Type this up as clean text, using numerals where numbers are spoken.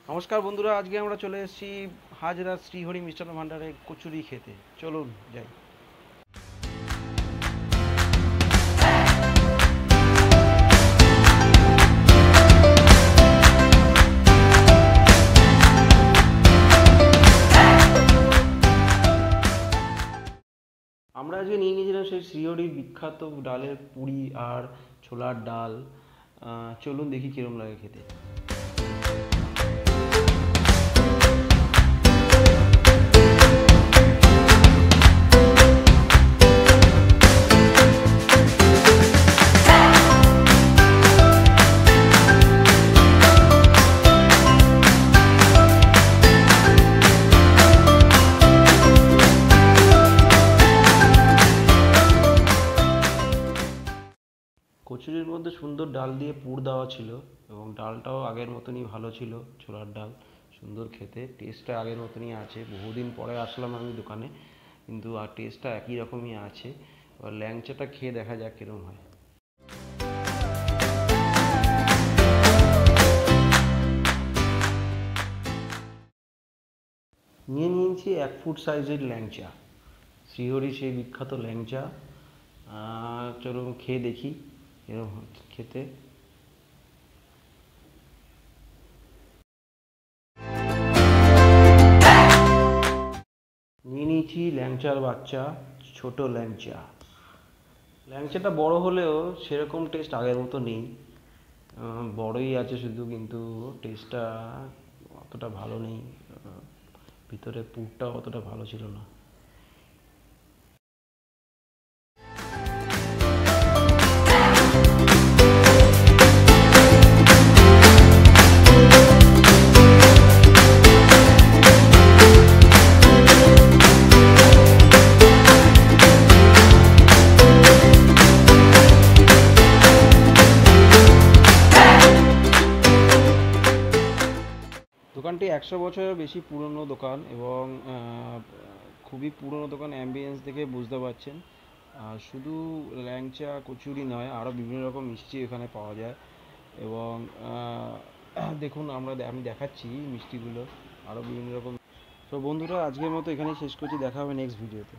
নমস্কার বন্ধুরা, আজকে আমরা চলে এসেছি হাজরা শ্রীহরি মিষ্টান্ন ভাণ্ডারে কচুরি খেতে। চলুন যাই। আমরা আজকে নিয়ে নিয়েছিলাম সেই শ্রীহরির বিখ্যাত ডালের পুরি আর ছোলার ডাল। চলুন দেখি কিরম লাগে খেতে। কচুরির মধ্যে সুন্দর ডাল দিয়ে পুর দেওয়া ছিল এবং ডালটাও আগের মতনই ভালো ছিল। ছোলার ডাল সুন্দর খেতে, টেস্টটা আগের মতনই আছে। বহুদিন পরে আসলাম আমি দোকানে, কিন্তু আর টেস্টটা একই রকমই আছে। এবার ল্যাংচাটা খেয়ে দেখা যাক কীরকম হয়। নিয়ে নিয়েছি 1 ফুট সাইজের ল্যাংচা, শ্রীহরি সেই বিখ্যাত ল্যাংচা। চলুন খেয়ে দেখি এরকম খেতে। নিয়ে নিয়েছি ল্যাংচার বাচ্চা, ছোট ল্যাংচা। ল্যাংচাটা বড় হলেও সেরকম টেস্ট আগের মতো নেই। বড়ই আছে শুধু, কিন্তু টেস্টটা অতটা ভালো নেই। ভিতরে পুরটাও অতটা ভালো ছিল না। দোকানটি 100 বছরের বেশি পুরনো দোকান এবং খুবই পুরনো দোকান। অ্যাম্বিয়েন্স দেখে বুঝতে পারছেন। শুধু ল্যাংচা কচুরি নয়, আরও বিভিন্ন রকম মিষ্টি এখানে পাওয়া যায়। এবং দেখুন, আমি দেখাচ্ছি মিষ্টিগুলো, আরও বিভিন্ন রকম। তো বন্ধুরা, আজকের মতো এখানেই শেষ করছি। দেখা হবে নেক্সট ভিডিওতে।